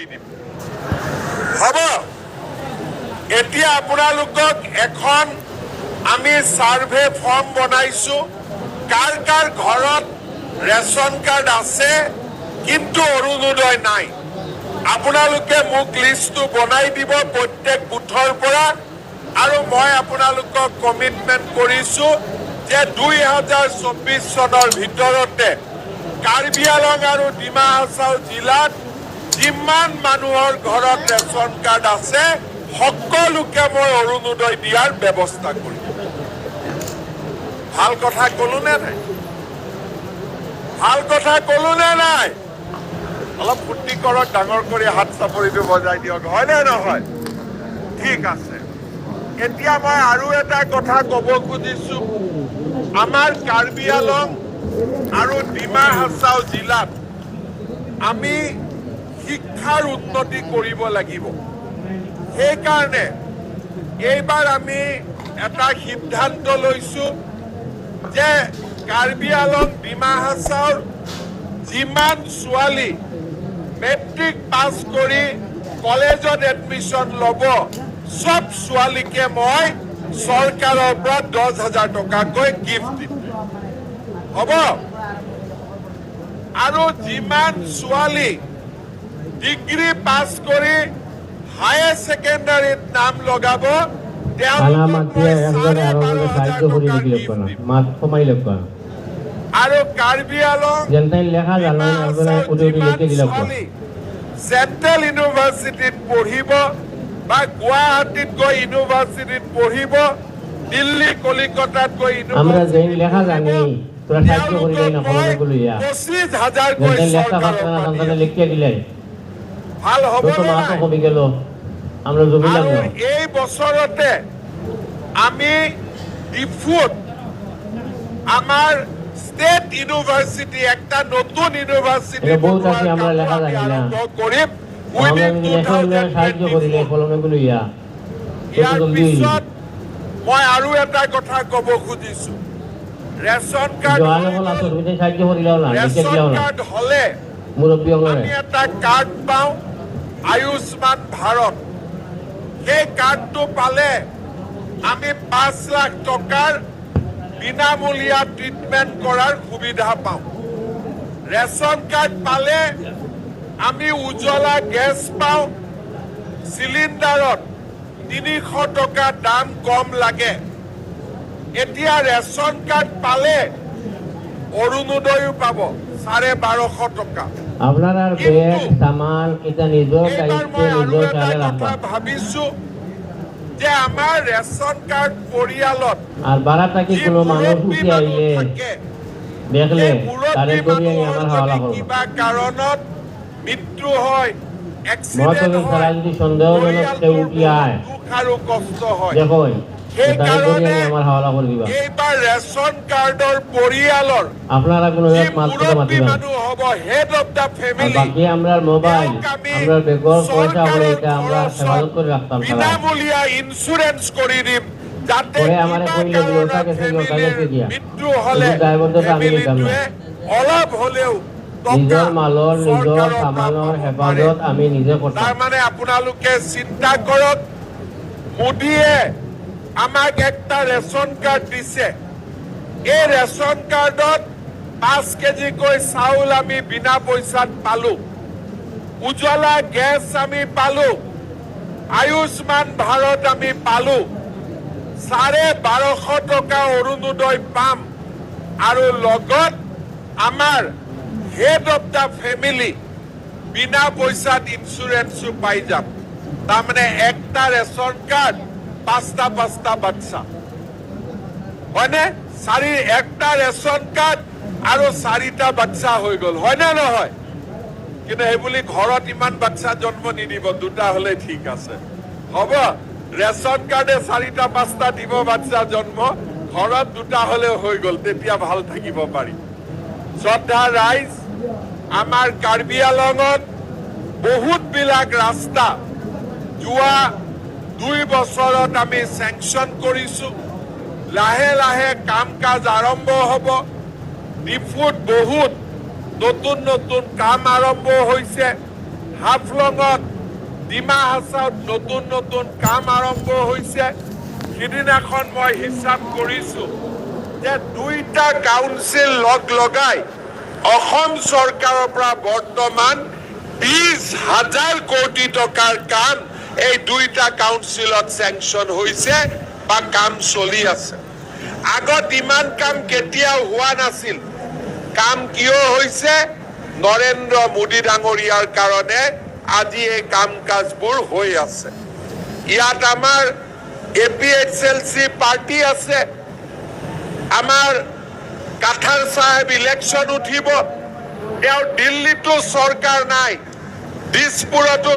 দি দিম হ'ব এতিয়া আপোনালোকক এখন আমি সাৰ্ভে ফৰ্ম বনাইছো কাৰ কাৰ ঘৰত ৰেশন কাৰ্ড আছে কিন্তু অৰুণোদয় নাই আপোনালোকে মোক লিষ্টটো বনাই দিব প্ৰত্যেক বুথৰ পৰা আৰু মই আপোনালোকক কমিটমেন্ট কৰিছো যে 2024 চনৰ ভিতৰতে কাৰ্বি আংলং আৰু ডিমা হাছাও জিলাত যিমান মানুহৰ ঘৰত ৰেশন কাৰ্ড আছে সকলোকে মই অৰুণোদয় দিয়াৰ ব্যৱস্থা কৰিম ভাল কথা কলো নে নাই ভাল কথা কলো নে নাই অলপ ফুৰ্তি কৰক ডাঙৰ কৰি হাত চাপৰিটো বজাই দিয়ক হয় নে নহয় ঠিক আছে এতিয়া মই আৰু এটা কথা ক'ব খুজিছো আমাৰ কাৰ্বি আংলং আৰু ডিমা হাছাও জিলাত আমি শিক্ষাৰ উন্নতি কৰিব লাগিব সেইকাৰণে এইবাৰ আমি এটা সিদ্ধান্ত লৈছো যে কাৰ্বি আংলং ডিমা হাছাওৰ যিমান ছোৱালী মেট্ৰিক পাছ কৰি কলেজত এডমিশ্যন ল'ব সব ছোৱালীকে মই চৰকাৰৰ পৰা 10,000 টকাকৈ গিফ্ট দিম হ'ব আৰু যিমান ছোৱালী ডিগ্ৰী পাছ কৰি হায়াৰ সেকেন্ডাৰীত নাম লগাব আৰু কাৰ্বি আংলং চেন্ট্ৰেল ইউনিভাৰ্চিটিত পঢ়িব বা গুৱাহাটীত গৈ ইউনিভাৰ্চিটিত পঢ়িব দিল্লী কলিকতাত গৈ ভাল হ'ব এই বছৰতে আমি ডিফুত আমাৰ স্টেট ইউনিভাৰ্সিটি একটা নতুন ইউনিভাৰ্সিটি আৰম্ভ কৰিম মই আৰু এটা কথা ক'ব খুজিছো ৰেশন কাৰ্ড হলে আমি এটা কাৰ্ড পাওঁ আয়ুষ্মান ভাৰত সেই কাৰ্ডটো পালে আমি 5 লাখ টকাৰ বিনামূলীয়া ট্রিটমেন্ট করার সুবিধা পাও রেশন কার্ড পালে আমি উজ্জ্বলা গ্যাস পাও সিলিন্ডারত 300 টকা দাম কম লাগে এতিয়া রেশন কার্ড পালে অৰুণোদয়ও পাব 1250 টকা আপনার আর ব্যাগ সামান এটা নিজের দায়িত্বে নিজের কাছে রাখবা ভাবিছো যে আমার রেশন কার্ড পরিয়ালত আর বারাটা কি কোনো মানুষ উঠে আইলে দেখলে তারে করি আমি আমার হাওলা করব কিবা কারণত মৃত্যু হয় অ্যাক্সিডেন্ট হয় যদি সন্দেহজনক কেউ উঠি আয় কারো কষ্ট হয় দেখো তারে করি আমি আমার হাওলা করে দিবা এইবার রেশন কাৰ্ডৰ পৰিয়ালৰ আপনারা কোনো এক মাত্র মাতিবেন হ'ব হেড অফ দা ফ্যামিলি বাকি আমরার মোবাইল আমরার বেগর পয়সা হলে এটা আমরা হেফাজত করে রাখতাম বিনামূলীয়া ইন্স্যুরেন্স করে দিম যাতে পরে আমারে কইলে ওটা গেছে ওটা গেছে দিয়া মৃত্যু হলে দায়বদ্ধতা আমি নিতাম না অলপ হলেও নিজৰ মালৰ নিজৰ সামানৰ হেফাজত আমি নিজে কৰতাম তাৰ মানে আপোনালোকে চিন্তা কৰক মোদীয়ে আমাক একটা রেশন কার্ড দিছে এই রেশন কার্ডত 5 কেজি কৈ চাউল আমি বিনা পয়সাত পালো উজ্জ্বলা গ্যাস আমি পালো আয়ুষ্মান ভারত আমি পালো 1250 টকা অৰুণোদয় পাম আৰু লগত আমাৰ হেড অফ দা ফ্যামিলি বিনা পয়সাত ইন্স্যুরেন্সও পাই যাম তার মানে একটা রেশন কার্ড 5টা বাচ্চা হয়নে একটা রেশন কার্ড আৰু 4টা বাচ্চা হৈ গল হয় না নহয় কিন্তু এই বুলি ঘৰত ইমান বাচ্চা জন্ম নিদিব 2টা হলে ঠিক আছে হ'ব রেশন কার্ডে 4টা 5টা দিব বাচ্চা জন্ম ঘৰত 2টা হলে হৈ গল তেতিয়া ভাল থাকিব পাৰি শ্ৰদ্ধা ৰাইজ আমাৰ কাৰ্বি আংলঙত বহুত বিলাক ৰাস্তা যোৱা 2 বছৰত আমি স্যাংশন কৰিছো লাহে লাহে কাম কাজ আৰম্ভ হ'ব ডিফুত বহুত নতুন নতুন কাম আৰম্ভ হৈছে হাফলঙত ডিমা হাছাওত নতুন নতুন কাম আৰম্ভ হৈছে সিদিনাখন মই হিচাপ কৰিছো যে 2টা কাউন্সিল লগাই অসম চৰকাৰৰ পৰা বৰ্তমান 20,000 কোটি টকাৰ কাম এই 2টা কাউন্সিলত চেংচন হৈছে বা কাম চলি আছে আগত ইমান কাম কেতিয়াও হোৱা নাছিল কাম কিয় হৈছে নৰেন্দ্ৰ মোদী ডাঙৰীয়াৰ কাৰণে আজি এই কাম কাজবোৰ হৈ আছে ইয়াত আমাৰ এপিএসএলসি পাৰ্টি আছে আমাৰ কাঠাৰ সাহেব ইলেকশন উঠিব তেওঁ দিল্লীতো চৰকাৰ নাই দিছপুৰতো